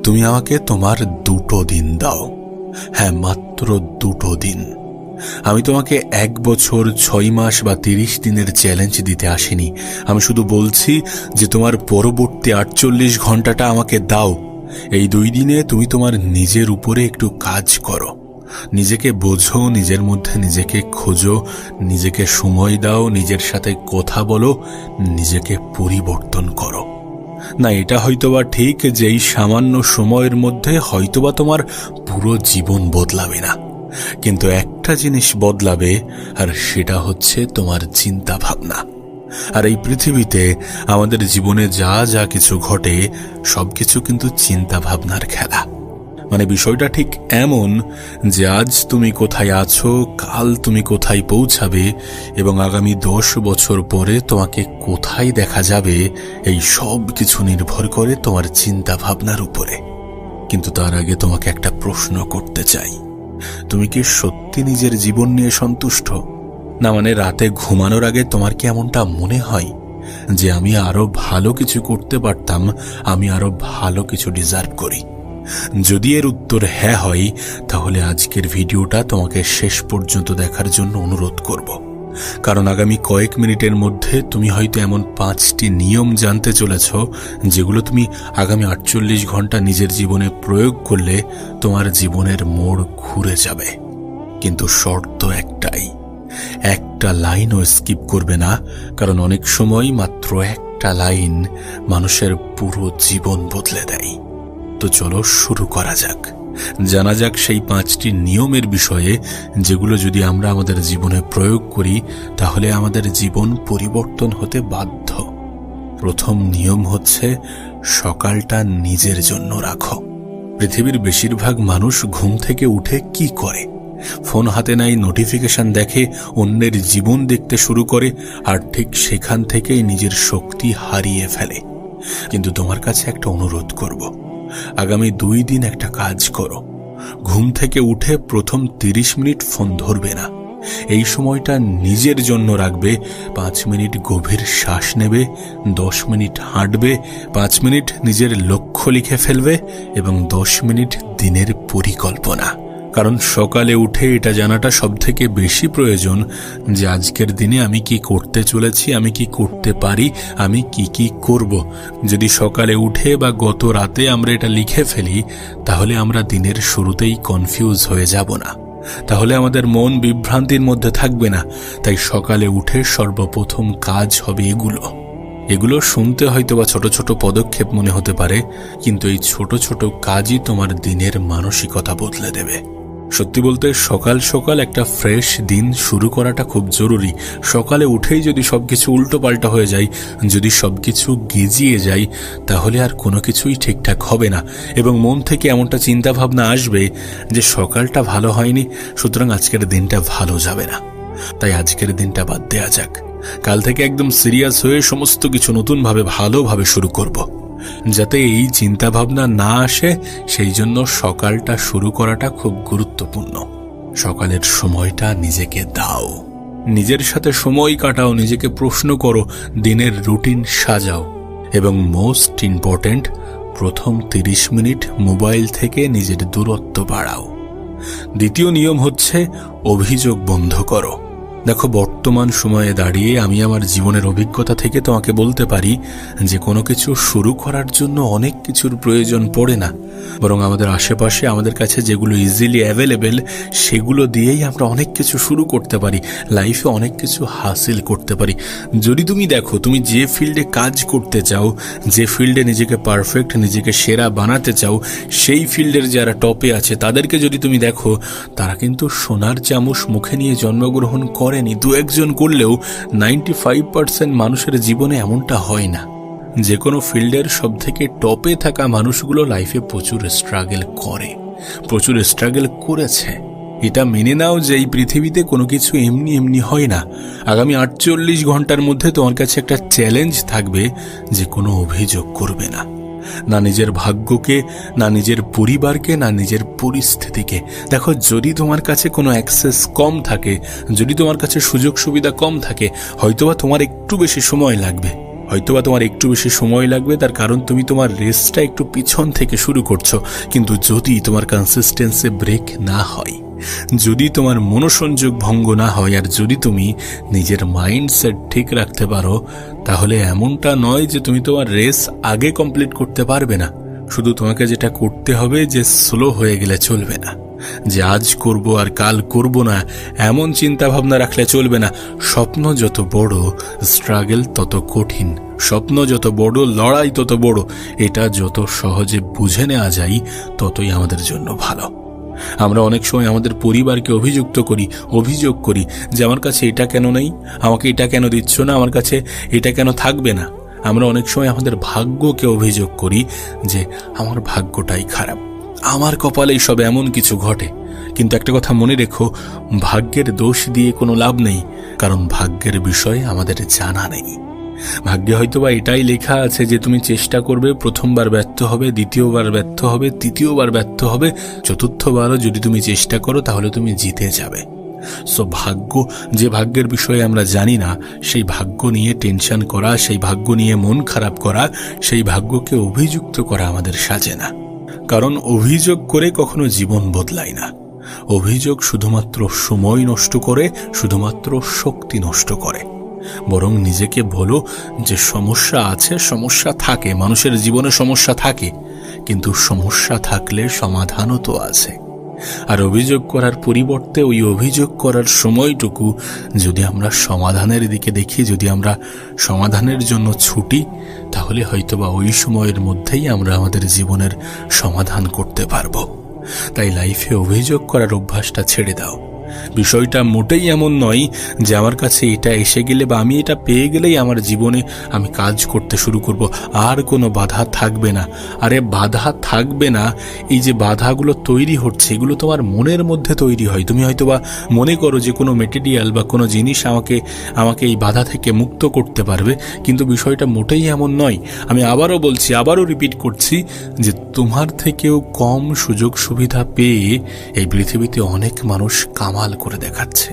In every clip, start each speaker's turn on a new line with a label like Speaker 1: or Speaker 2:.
Speaker 1: তুমি আমাকে তোমার 2টো দিন দাও। হ্যাঁ, মাত্র 2টো দিন। আমি তোমাকে 1 বছর 6 মাস বা 30 দিনের চ্যালেঞ্জ দিতে আসিনি। আমি শুধু বলছি যে তোমার পরবর্তী 48 ঘন্টাটা আমাকে দাও। এই 2 দিনে তুমি তোমার নিজের উপরে একটু কাজ করো, নিজেকে বোঝো, নিজের মধ্যে নিজেকে খোঁজো, নিজেকে সময় দাও, নিজের সাথে কথা বলো, নিজেকে পরিবর্তন করো। না, এটা হয়তোবা ঠিক যে এই সামান্য সময়ের মধ্যে হয়তোবা তোমার পুরো জীবন বদলাবে না, কিন্তু একটা জিনিস বদলাবে, আর সেটা হচ্ছে তোমার চিন্তা ভাবনা। আর এই পৃথিবীতে আমাদের জীবনে যা যা কিছু ঘটে সবকিছু কিন্তু চিন্তা ভাবনার খেলা। মানে বিষয়টা ঠিক এমন যে আজ তুমি কোথায় আছো, কাল তুমি কোথায় পৌঁছাবে, এবং আগামী 10 বছর পরে তোমাকে কোথায় দেখা যাবে, এই সব কিছু নির্ভর করে তোমার চিন্তা ভাবনার উপরে। কিন্তু তার আগে তোমাকে একটা প্রশ্ন করতে চাই, তুমি কি সত্যি নিজের জীবন নিয়ে সন্তুষ্ট? না, মানে রাতে ঘুমানোর আগে তোমার কি এমনটা মনে হয় যে আমি আরো ভালো কিছু করতে পারতাম, আমি আরো ভালো কিছু ডিজার্ভ করি? যদি এর উত্তর হ্যাঁ হয়, তাহলে আজকের ভিডিওটা তোমাকে শেষ পর্যন্ত দেখার জন্য অনুরোধ করব। কারণ আগামী কয়েক মিনিটের মধ্যে তুমি হয়তো এমন 5টি নিয়ম জানতে চলেছ যেগুলো তুমি আগামী 48 ঘন্টা নিজের জীবনে প্রয়োগ করলে তোমার জীবনের মোড় ঘুরে যাবে। কিন্তু শর্ত একটাই, একটা লাইনও স্কিপ করবে না, কারণ অনেক সময় মাত্র একটা লাইন মানুষের পুরো জীবন বদলে দেয়। তো চলো শুরু করা যাক, জানা যাক সেই 5টি নিয়মের বিষয়ে যেগুলো যদি আমরা আমাদের জীবনে প্রয়োগ করি তাহলে আমাদের জীবন পরিবর্তন হতে বাধ্য। প্রথম নিয়ম হচ্ছে সকালটা নিজের জন্য রাখো। পৃথিবীর বেশিরভাগ মানুষ ঘুম থেকে উঠে কি করে? ফোন হাতে নেয়, নোটিফিকেশন দেখে, অন্যের জীবন দেখতে শুরু করে, আর ঠিক সেখান থেকেই নিজের শক্তি হারিয়ে ফেলে। কিন্তু তোমার কাছে একটা অনুরোধ করব, আগামী 2 দিন একটা কাজ করো। ঘুম থেকে উঠে প্রথম 30 মিনিট ফোন ধরবে না। এই সময়টা নিজের জন্য রাখবে। 5 মিনিট গভীর শ্বাস নেবে, 10 মিনিট হাঁটবে, 5 মিনিট নিজের লক্ষ্য লিখে ফেলবে, এবং 10 মিনিট দিনের পরিকল্পনা। কারণ সকালে উঠে এটা জানাটা সবথেকে বেশি প্রয়োজন যে আজকের দিনে আমি কি করতে চলেছি, আমি কি করতে পারি, আমি কি কি করব। যদি সকালে উঠে বা গত রাতে আমরা এটা লিখে ফেলি তাহলে আমরা দিনের শুরুতেই কনফিউজ হয়ে যাব না, তাহলে আমাদের মন বিভ্রান্তির মধ্যে থাকবে না। তাই সকালে উঠে সর্বপ্রথম কাজ হবে এগুলো শুনতে হয়তো বা ছোট ছোট পদক্ষেপ মনে হতে পারে, কিন্তু এই ছোট ছোট কাজই তোমার দিনের মানসিকতা বদলে দেবে। সত্যি বলতে সকাল সকাল একটা ফ্রেশ দিন শুরু করাটা খুব জরুরি। সকালে উঠেই যদি সবকিছু উল্টো পাল্টা হয়ে যায়, যদি সবকিছু গেজিয়ে যায়, তাহলে আর কোনো কিছুই ঠিকঠাক হবে না, এবং মন থেকে এমনটা চিন্তা ভাবনা আসবে যে সকালটা ভালো হয়নি, সুতরাং আজকের দিনটা ভালো যাবে না। তাই আজকের দিনটা বাদ দেয়া যাক, কাল থেকে একদম সিরিয়াস হয়ে সমস্ত কিছু নতুনভাবে ভালোভাবে শুরু করব। যাতে এই চিন্তা ভাবনা না আসে সেই জন্য সকালটা শুরু করাটা খুব গুরুত্বপূর্ণ। সকালের সময়টা নিজেকে দাও, নিজের সাথে সময় কাটাও, নিজেকে প্রশ্ন করো, দিনের রুটিন সাজাও, এবং মোস্ট ইম্পর্ট্যান্ট, প্রথম 30 মিনিট মোবাইল থেকে নিজের দূরত্ব বাড়াও। দ্বিতীয় নিয়ম হচ্ছে অভিযোগ বন্ধ করো। দেখো, বর্তমান সময়ে দাঁড়িয়ে আমি আমার জীবনের অভিজ্ঞতা থেকে তোমাকে বলতে পারি যে কোনো কিছু শুরু করার জন্য অনেক কিছুর প্রয়োজন পড়ে না, বরং আমাদের আশেপাশে আমাদের কাছে যেগুলো ইজিলি অ্যাভেলেবেল সেগুলো দিয়েই আমরা অনেক কিছু শুরু করতে পারি, লাইফে অনেক কিছু হাসিল করতে পারি। যদি তুমি দেখো তুমি যে ফিল্ডে কাজ করতে চাও, যে ফিল্ডে নিজেকে পারফেক্ট, নিজেকে সেরা বানাতে চাও, সেই ফিল্ডের যারা টপে আছে তাদেরকে যদি তুমি দেখো, তারা কিন্তু সোনার চামচ মুখে নিয়ে জন্মগ্রহণ করেনি। 2-1 করলেও 95% মানুষের জীবনে এমনটা হয় না। যে কোনো ফিল্ডের সব থেকে টপে থাকা মানুষগুলো লাইফে প্রচুর স্ট্রাগল করে, প্রচুর স্ট্রাগল করেছে। এটা মেনে নাও যে এই পৃথিবীতে কোনো কিছু এমনি এমনি হয় না। আগামী 48 ঘন্টার মধ্যে তোমার কাছে একটা চ্যালেঞ্জ থাকবে যে কোনো অভিযোগ করবে না, না নিজের ভাগ্যকে, না নিজের পরিবারকে, না নিজের পরিস্থিতিকে। দেখো, যদি তোমার কাছে কোনো অ্যাক্সেস কম থাকে, যদি তোমার কাছে সুযোগ সুবিধা কম থাকে, হয়তোবা তোমার একটু বেশি সময় লাগবে, হয়তোবা তোমার একটু বেশি সময় লাগবে, তার কারণ তুমি তোমার রেসটা একটু পিছন থেকে শুরু করছো। কিন্তু যদি তোমার কনসিস্টেন্সি ব্রেক না হয়, যদি তোমার মনোসংযোগ ভঙ্গ না হয়, আর যদি তুমি নিজের মাইন্ডসেট ঠিক রাখতে পারো, তাহলে এমনটা নয় যে তুমি তোমার রেস আগে কমপ্লিট করতে পারবে না। শুধু তোমাকে যেটা করতে হবে যে স্লো হয়ে গেলে চলবে না, যে আজ করব আর কাল করব না এমন চিন্তা ভাবনা রাখলে চলবে না। স্বপ্ন যত বড়, স্ট্রাগল তত কঠিন। স্বপ্ন যত বড়, লড়াই তত বড়। এটা যত সহজে বুঝে নেওয়া যায় ততই আমাদের জন্য ভালো। আমরা অনেক সময় আমাদের পরিবারকে অভিযোগ করি যে আমার কাছে এটা কেন নেই, আমাকে এটা কেন দিচ্ছ না, আমার কাছে এটা কেন থাকবে না। আমরা অনেক সময় আমাদের ভাগ্যকে অভিযোগ করি যে আমার ভাগ্যটাই খারাপ, আমার কপালেই সব এমন কিছু ঘটে। কিন্তু একটা কথা মনে রেখো, ভাগ্যের দোষ দিয়ে কোনো লাভ নেই, কারণ ভাগ্যের বিষয়ে আমাদের জানা নেই। ভাগ্যে হয়তোবা এটাই লেখা আছে যে তুমি চেষ্টা করবে, প্রথমবার ব্যর্থ হবে, দ্বিতীয়বার ব্যর্থ হবে, তৃতীয়বার ব্যর্থ হবে, চতুর্থবারও যদি তুমি চেষ্টা করো তাহলে তুমি জিতে যাবে। সো যে ভাগ্যের বিষয়ে আমরা জানি না, সেই ভাগ্য নিয়ে টেনশন করা, সেই ভাগ্য নিয়ে মন খারাপ করা, সেই ভাগ্যকে অভিযুক্ত করা আমাদের সাজে না। কারণ অভিযোগ করে কখনো জীবন বদলায় না। অভিযোগ শুধুমাত্র সময় নষ্ট করে, শুধুমাত্র শক্তি নষ্ট করে। বরং নিজেকে বলো যে সমস্যা আছে, সমস্যা থাকে, মানুষের জীবনে সমস্যা থাকে, কিন্তু সমস্যা থাকলে সমাধানও তো আছে। আর অভিযোগ করার পরিবর্তে ওই অভিযোগ করার সময়টুকু যদি আমরা সমাধানের দিকে দেখি, যদি আমরা সমাধানের জন্য ছুটি, তাহলে হয়তোবা ওই সময়ের মধ্যেই আমরা আমাদের জীবনের সমাধান করতে পারবো। তাই লাইফে অভিযোগ করার অভ্যাসটা ছেড়ে দাও। বিষয়টা মোটেই এমন নয় যে আমার কাছে এটা এসে গেলে বা আমি এটা পেয়ে গেলেই আমার জীবনে আমি কাজ করতে শুরু করব, আর কোনো বাধা থাকবে না। আরে বাধা থাকবে না, এই যে বাধাগুলো তৈরি হচ্ছে এগুলো তোমার মনের মধ্যে তৈরি হয়। তুমি হয়তোবা মনে করো যে কোনো মেটেরিয়াল বা কোনো জিনিস আমাকে এই বাধা থেকে মুক্ত করতে পারবে, কিন্তু বিষয়টা মোটেই এমন নয়। আমি আবারও বলছি, আবারও রিপিট করছি যে তোমার থেকেও কম সুযোগ সুবিধা পেয়ে এই পৃথিবীতে অনেক মানুষ কামাল করে দেখাচ্ছে।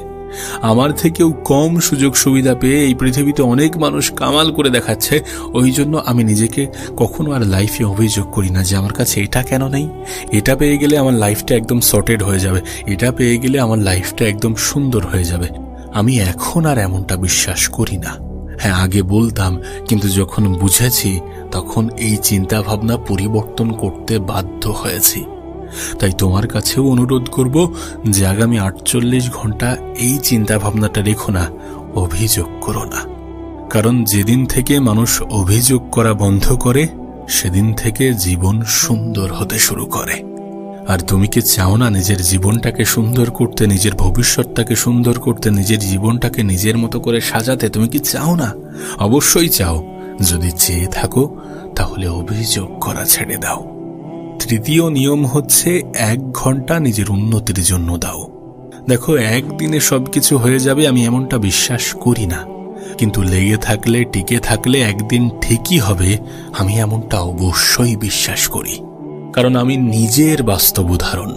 Speaker 1: আমার থেকেও কম সুযোগ সুবিধা পেয়ে এই পৃথিবীতে অনেক মানুষ কামাল করে দেখাচ্ছে। ওই জন্য আমি নিজেকে কখনো আর লাইফে অভিযোগ করি না যে আমার কাছে এটা কেন নেই, এটা পেয়ে গেলে আমার লাইফটা একদম সর্টেড হয়ে যাবে, এটা পেয়ে গেলে আমার লাইফটা একদম সুন্দর হয়ে যাবে। আমি এখন আর এমনটা বিশ্বাস করি না। হ্যাঁ, আগে বলতাম, কিন্তু যখন বুঝেছি তখন এই চিন্তা ভাবনা পরিবর্তন করতে বাধ্য হয়েছি। তাই তোমার কাছেও অনুরোধ করব যে আগামী 48 ঘন্টা এই চিন্তা ভাবনাটা রেখো না, অভিযোগ করো না। কারণ যেদিন থেকে মানুষ অভিযোগ করা বন্ধ করে, সেদিন থেকে জীবন সুন্দর হতে শুরু করে। আর তুমি কি চাও না নিজের জীবনটাকে সুন্দর করতে, নিজের ভবিষ্যৎটাকে সুন্দর করতে, নিজের জীবনটাকে নিজের মতো করে সাজাতে? তুমি কি চাও না? অবশ্যই চাও। যদি চেয়ে থাকো তাহলে অভিযোগ করা ছেড়ে দাও। তৃতীয় নিয়ম হচ্ছে 1 ঘন্টা নিজের উন্নতির জন্য দাও। দেখো, একদিনে সবকিছু হয়ে যাবে আমি এমনটা বিশ্বাস করি না, কিন্তু লেগে থাকলে, টিকে থাকলে একদিন ঠিকই হবে, আমি এমনটা অবশ্যই বিশ্বাস করি। কারণ আমি নিজের বাস্তব উদাহরণ।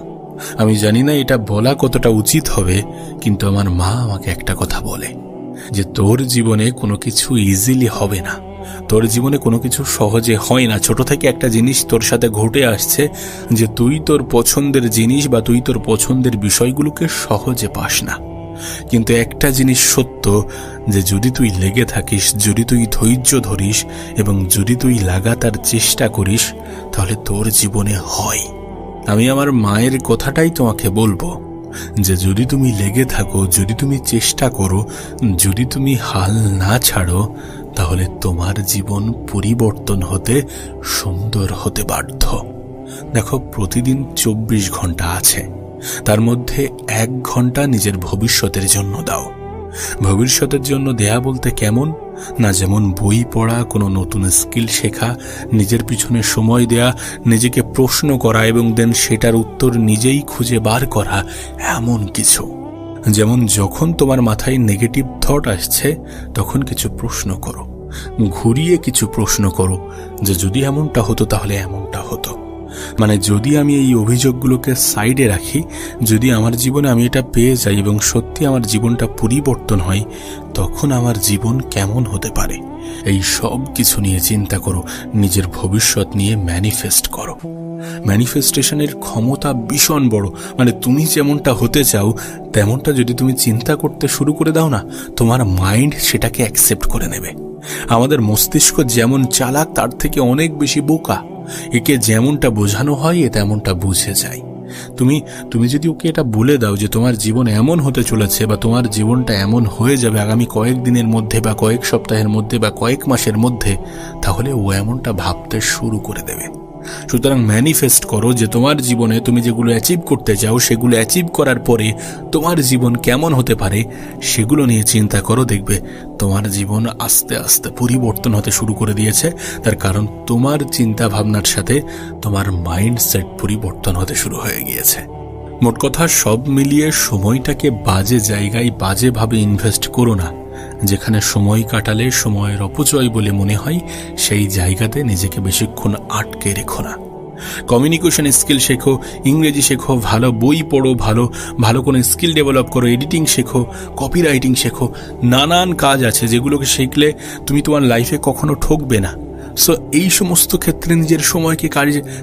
Speaker 1: আমি জানি না এটা বলা কতটা উচিত হবে, কিন্তু আমার মা আমাকে একটা কথা বলে যে তোর জীবনে কোনো কিছু ইজিলি হবে না, তোর জীবনে কোনো কিছু সহজে হয় না। ছোট থেকে একটা জিনিস তোর সাথে ঘটে আসছে যে তুই তোর পছন্দের জিনিস বা তুই তোর পছন্দের বিষয়গুলোকে সহজে পাস না। কিন্তু একটা জিনিস সত্য, যে যদি তুই লেগে থাকিস, যদি তুই ধৈর্য ধরিস এবং যদি তুই লাগাতার চেষ্টা করিস, তাহলে তোর জীবনে হয়। আমি আমার মায়ের কথাটাই তোমাকে বলবো যে যদি তুমি লেগে থাকো, যদি তুমি চেষ্টা করো, যদি তুমি হাল না ছাড়ো, তাহলে তোমার জীবন পরিবর্তন হতে, সুন্দর হতে বাধ্য। দেখো, প্রতিদিন 24 ঘন্টা আছে, তার মধ্যে 1 ঘন্টা নিজের ভবিষ্যতের জন্য দাও। ভবিষ্যতের জন্য দেয়া বলতে কেমন না, যেমন বই পড়া, কোনো নতুন স্কিল শেখা, নিজের পিছনে সময় দেয়া, নিজেকে প্রশ্ন করা এবং দেন সেটার উত্তর নিজেই খুঁজে বার করা, এমন কিছু। যেমন যখন তোমার মাথায় নেগেটিভ থট আসছে, তখন কিছু প্রশ্ন করো, ঘুরিয়ে কিছু প্রশ্ন করো যে যদি এমনটা হতো তাহলে এমনটা হতো। মানে যদি আমি এই অভিযোগগুলোকে সাইডে রাখি, যদি আমার জীবনে আমি এটা পেয়ে যাই এবং সত্যি আমার জীবনটা পরিবর্তন হয়, তখন আমার জীবন কেমন হতে পারে। এই সব কিছু নিয়ে চিন্তা করো, নিজের ভবিষ্যৎ নিয়ে ম্যানিফেস্ট করো। ম্যানিফেস্টেশনের ক্ষমতা ভীষণ বড়। মানে তুমি যেমনটা হতে চাও তেমনটা যদি তুমি চিন্তা করতে শুরু করে দাও না, তোমার মাইন্ড সেটাকে অ্যাকসেপ্ট করে নেবে। আমাদের মস্তিষ্ক যেমন চালাক তার থেকে অনেক বেশি বোকা। একে যেমনটা বোঝানো হয় এ তেমনটা বুঝে যায়। তুমি যদি ওকে এটা বলে দাও যে তোমার জীবন এমন হতে চলেছে বা তোমার জীবনটা এমন হয়ে যাবে আগামী কয়েক দিনের মধ্যে বা কয়েক সপ্তাহের মধ্যে বা কয়েক মাসের মধ্যে, তাহলে ও এমনটা ভাবতে শুরু করে দেবে। সুতরাং ম্যানিফেস্ট করো যে তোমার জীবনে তুমি যেগুলো অ্যাচিভ করতে চাও সেগুলো অ্যাচিভ করার পরে তোমার জীবন কেমন হতে পারে সেগুলো নিয়ে চিন্তা করো। দেখবে তোমার জীবন আস্তে আস্তে পরিবর্তন হতে শুরু করে দিয়েছে। তার কারণ তোমার চিন্তা ভাবনার সাথে তোমার মাইন্ডসেট পরিবর্তন হতে শুরু হয়ে গিয়েছে। মোট কথা, সব মিলিয়ে সময়টাকে বাজে জায়গায় বাজেভাবে ইনভেস্ট করো না। যেখানে সময় কাটালে সময়ের অপচয় বলে মনে হয় সেই জায়গাতে নিজেকে বেশিক্ষণ আটকে রেখো না। কমিউনিকেশন স্কিল শেখো, ইংরেজি শেখো, ভালো বই পড়ো, ভালো কোনো স্কিল ডেভেলপ করো, এডিটিং শেখো, কপি রাইটিং শেখো। নানান কাজ আছে যেগুলোকে শিখলে তুমি তোমার লাইফে কখনো ঠকবে না। সো এই সমস্ত ক্ষেত্রে নিজের সময়কে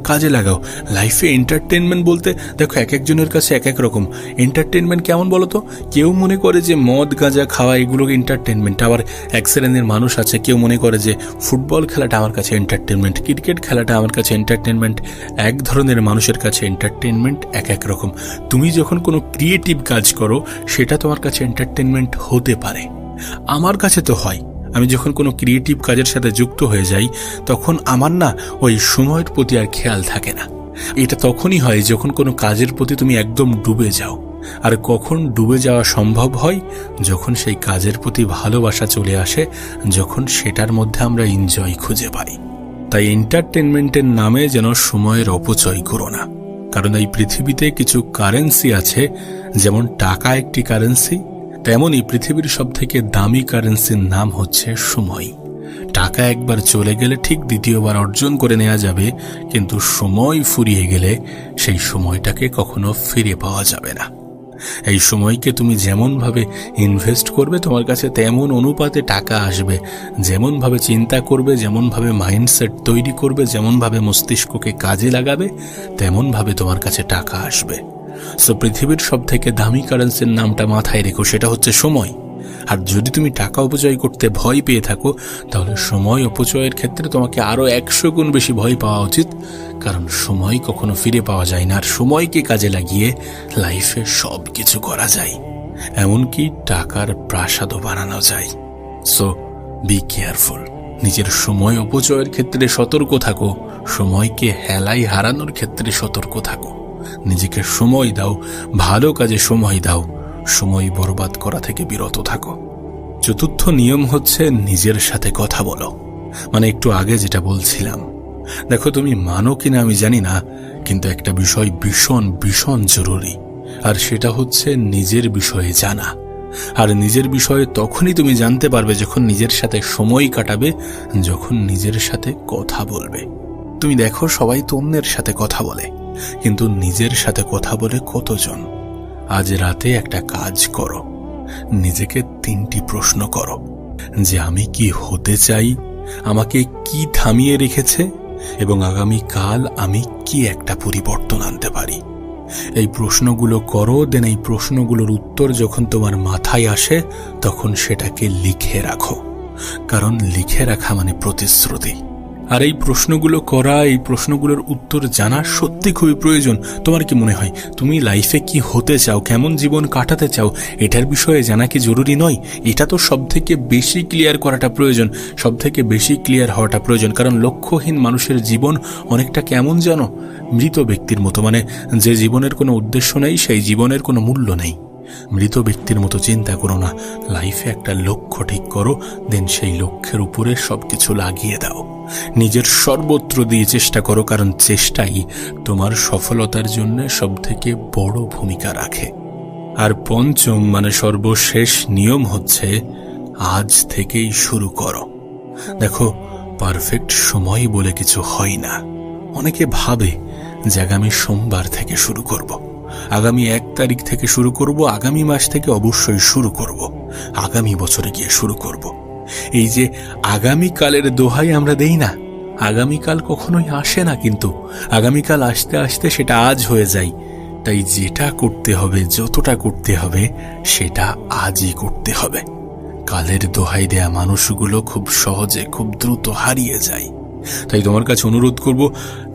Speaker 1: কাজে লাগাও। লাইফে এন্টারটেনমেন্ট বলতে দেখো এক একজনের কাছে এক এক রকম এন্টারটেনমেন্ট। কেমন বলো তো? কেউ মনে করে যে মদ গাঁজা খাওয়া এগুলোকে এন্টারটেনমেন্ট। আবার এক শ্রেণীর মানুষ আছে, কেউ মনে করে যে ফুটবল খেলাটা আমার কাছে এন্টারটেনমেন্ট, ক্রিকেট খেলাটা আমার কাছে এন্টারটেনমেন্ট। এক ধরনের মানুষের কাছে এন্টারটেনমেন্ট এক এক রকম। তুমি যখন কোনো ক্রিয়েটিভ কাজ করো সেটা তোমার কাছে এন্টারটেনমেন্ট হতে পারে। আমার কাছে তো হয়। আমি যখন কোনো ক্রিয়েটিভ কাজের সাথে যুক্ত হয়ে যাই তখন আমার না ওই সময়ের প্রতি আর খেয়াল থাকে না। এটা তখনই হয় যখন কোনো কাজের প্রতি তুমি একদম ডুবে যাও। আর কখন ডুবে যাওয়া সম্ভব হয়? যখন সেই কাজের প্রতি ভালোবাসা চলে আসে, যখন সেটার মধ্যে আমরা এনজয় খুঁজে পাই। তাই এন্টারটেনমেন্টের নামে যেন সময়ের অপচয় করো না। কারণ এই পৃথিবীতে কিছু কারেন্সি আছে, যেমন টাকা একটি কারেন্সি, তেমনই পৃথিবীর সবথেকে দামি কারেন্সির নাম হচ্ছে সময়। টাকা একবার চলে গেলে ঠিক দ্বিতীয়বার অর্জন করে নেওয়া যাবে, কিন্তু সময় ফুরিয়ে গেলে সেই সময়টাকে কখনো ফিরে পাওয়া যাবে না। এই সময়কে তুমি যেমনভাবে ইনভেস্ট করবে তোমার কাছে তেমন অনুপাতে টাকা আসবে। যেমনভাবে চিন্তা করবে, যেমনভাবে মাইন্ডসেট তৈরি করবে, যেমনভাবে মস্তিষ্ককে কাজে লাগাবে, তেমনভাবে তোমার কাছে টাকা আসবে। সো পৃথিবীর সব থেকে দামি কারেন্সির নামটা মাথায় রেখো, সেটা হচ্ছে সময়। আর যদি তুমি টাকা অপচয় করতে ভয় পেয়ে থাকো তাহলে সময় অপচয়ের ক্ষেত্রে তোমাকে আরো 100 গুণ বেশি ভয় পাওয়া উচিত। কারণ সময় কখনো ফিরে পাওয়া যায় না, আর সময়কে কাজে লাগিয়ে লাইফে সব কিছু করা যায়, এমনকি টাকার প্রাসাদও বানানো যায়। So be careful. নিজের সময় অপচয়ের ক্ষেত্রে সতর্ক থাকো, সময়কে হেলায় হারানোর ক্ষেত্রে সতর্ক থাকো। নিজেকে সময় দাও, ভালো কাজে সময় দাও, সময় বরবাদ করা থেকে বিরত থাকো। চতুর্থ নিয়ম হচ্ছে নিজের সাথে কথা বলো। মানে একটু আগে যেটা বলছিলাম, দেখো তুমি মানো কিনা আমি জানি না, কিন্তু একটা বিষয় ভীষণ ভীষণ জরুরি, আর সেটা হচ্ছে নিজের বিষয়ে জানা। আর নিজের বিষয়ে তখনই তুমি জানতে পারবে যখন নিজের সাথে সময় কাটাবে, যখন নিজের সাথে কথা বলবে। তুমি দেখো সবাই তো অন্যের সাথে কথা বলে, কিন্তু নিজের সাথে কথা বলে কতজন? আজ রাতে একটা কাজ করো, নিজেকে 3টি প্রশ্ন করো যে আমি কি হতে চাই, আমাকে কি থামিয়ে রেখেছে, এবং আগামী কাল আমি কি একটা পরিবর্তন আনতে পারি। এই প্রশ্নগুলো করো। দেন এই প্রশ্নগুলোর উত্তর যখন তোমার মাথায় আসে তখন সেটাকে লিখে রাখো। কারণ লিখে রাখা মানে প্রতিশ্রুতি। আর এই প্রশ্নগুলো করা, এই প্রশ্নগুলোর উত্তর জানা সত্যি খুবই প্রয়োজন। তোমার কি মনে হয় তুমি লাইফে কি হতে চাও, কেমন জীবন কাটাতে চাও, এটার বিষয়ে জানা কি জরুরি নয়? এটা তো সব থেকে বেশি ক্লিয়ার করাটা প্রয়োজন, সব থেকে বেশি ক্লিয়ার হওয়াটা প্রয়োজন। কারণ লক্ষ্যহীন মানুষের জীবন অনেকটা কেমন জানো? মৃত ব্যক্তির মতো। মানে যে জীবনের কোনো উদ্দেশ্য নেই, সেই জীবনের কোনো মূল্য নেই। মৃত ব্যক্তির মতো চিন্তা করো না, লাইফে একটা লক্ষ্য ঠিক করো, দেন সেই লক্ষ্যের উপরে সবকিছু লাগিয়ে দাও। নিজের সর্বত্র দিয়ে চেষ্টা করো, কারণ চেষ্টাই তোমার সফলতার জন্য সবথেকে বড় ভূমিকা রাখে। আর পঞ্চম মানে সর্বশেষ নিয়ম হচ্ছে আজ থেকেই শুরু করো। দেখো পারফেক্ট সময় বলে কিছু হয় না। অনেকে ভাবে যে আগামী সোমবার থেকে শুরু করব, আগামী 1 তারিখ থেকে শুরু করব, আগামী মাস থেকে অবশ্যই শুরু করব, আগামী বছরে গিয়ে শুরু করব। এই যে আগামীকালের দোহাই আমরা দেই না, আগামীকাল কখনোই আসে না, কিন্তু আগামীকাল আসতে আসতে সেটা আজ হয়ে যায়। তাই যেটা করতে হবে, যতটা করতে হবে, সেটা আজই করতে হবে। কালের দোহাই দেয়া মানুষগুলো খুব সহজে, খুব দ্রুত হারিয়ে যায়। তাই তোমার কাছে অনুরোধ করব,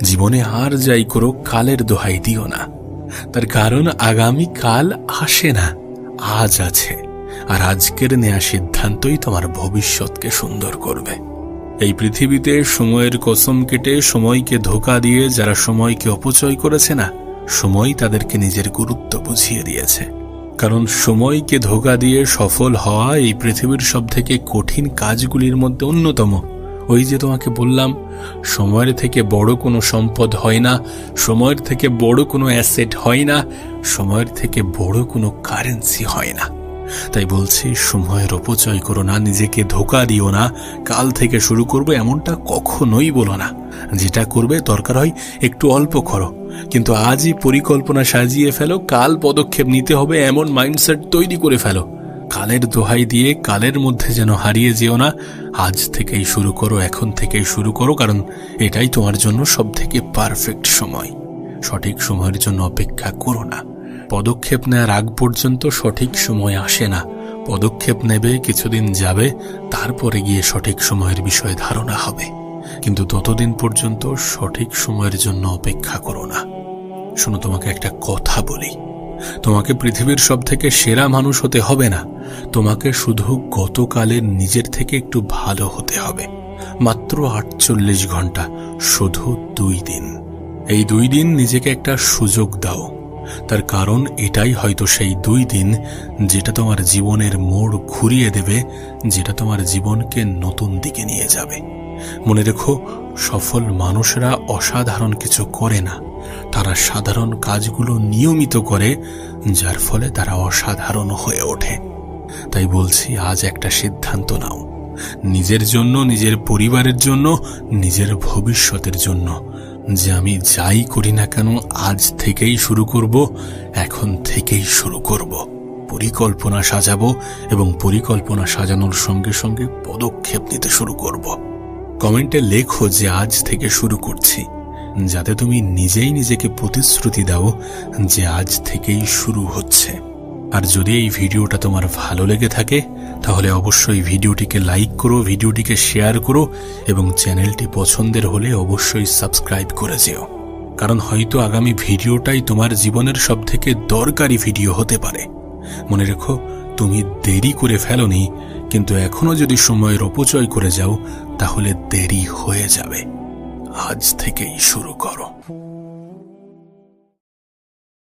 Speaker 1: জীবনে আর যাই করো, কালের দোহাই দিও না। তার কারণ আগামীকাল আসে না, আজ আছে। আর আজকের নেয়া সিদ্ধান্তই তোমার ভবিষ্যৎকে সুন্দর করবে। এই পৃথিবীতে সময়ের কসম কেটে, সময়কে ধোঁকা দিয়ে যারা সময়কে অপচয় করেছে না, সময় তাদেরকে নিজের গুরুত্ব বুঝিয়ে দিয়েছে। কারণ সময়কে ধোঁকা দিয়ে সফল হওয়া এই পৃথিবীর সবথেকে কঠিন কাজগুলির মধ্যে অন্যতম। ওই যে তোমাকে বললাম, সময়ের থেকে বড় কোনো সম্পদ হয় না, সময়ের থেকে বড় কোনো অ্যাসেট হয় না, সময়ের থেকে বড় কোনো কারেন্সি হয় না। তাই বলছি, সময়ের অপচয় করো না, নিজেকে ধোঁকা দিও না। কাল থেকে শুরু করবে এমনটা কখনোই বলো না। যেটা করবে দরকার হয় একটু অল্প করো, কিন্তু আজই পরিকল্পনা সাজিয়ে ফেলো, কাল পদক্ষেপ নিতে হবে এমন মাইন্ডসেট তৈরি করে ফেলো। কালের দোহাই দিয়ে কালের মধ্যে যেন হারিয়ে যেও না। আজ থেকেই শুরু করো, এখন থেকেই শুরু করো, কারণ এটাই তোমার জন্য সবথেকে পারফেক্ট সময়। সঠিক সময়ের জন্য অপেক্ষা করো না। পদক্ষেপ নেওয়ার আগ পর্যন্ত সঠিক সময় আসে না। পদক্ষেপ নেবে, কিছুদিন যাবে, তারপরে গিয়ে সঠিক সময়ের বিষয়ে ধারণা হবে। কিন্তু ততদিন পর্যন্ত সঠিক সময়ের জন্য অপেক্ষা করো না। শোনো, তোমাকে একটা কথা বলি, তোমাকে পৃথিবীর সবথেকে সেরা মানুষ হতে হবে না। তোমাকে শুধু গতকালের নিজের থেকে একটু ভালো হতে হবে। মাত্র 48 ঘন্টা, শুধু 2 দিন। এই 2 দিন নিজেকে একটা সুযোগ দাও। তার কারণ এটাই হয়তো সেই 2 দিন যেটা তোমার জীবনের মোড় ঘুরিয়ে দেবে, যেটা তোমার জীবনকে নতুন দিকে নিয়ে যাবে। মনে রেখো, সফল মানুষরা অসাধারণ কিছু করে না, তারা সাধারণ কাজগুলো নিয়মিত করে, যার ফলে তারা অসাধারণ হয়ে ওঠে। তাই বলছি, আজ একটা সিদ্ধান্ত নাও, নিজের জন্য, নিজের পরিবারের জন্য, নিজের ভবিষ্যতের জন্য, যে আমি যাই করি না কেন আজ থেকেই শুরু করব, এখন থেকেই শুরু করব। পরিকল্পনা সাজাবো এবং পরিকল্পনা সাজানোর সঙ্গে সঙ্গে পদক্ষেপ নিতে শুরু করব। কমেন্টে লেখো যে আজ থেকে শুরু করছি, যাতে তুমি নিজেই নিজেকে প্রতিশ্রুতি দাও যে আজ থেকেই শুরু হচ্ছে। আর যদি এই ভিডিওটা তোমার ভালো লেগে থাকে, তাহলে অবশ্যই ভিডিওটিকে লাইক করো, ভিডিওটিকে শেয়ার করো এবং চ্যানেলটি পছন্দের হলে অবশ্যই সাবস্ক্রাইব করে যেও। কারণ হয়তো আগামী ভিডিওটাই তোমার জীবনের সবথেকে দরকারি ভিডিও হতে পারে। মনে রেখো, তুমি দেরি করে ফেলোনি, কিন্তু এখনো যদি সময়ের অপচয় করে যাও, তাহলে দেরি হয়ে যাবে। আজ থেকেই শুরু করো।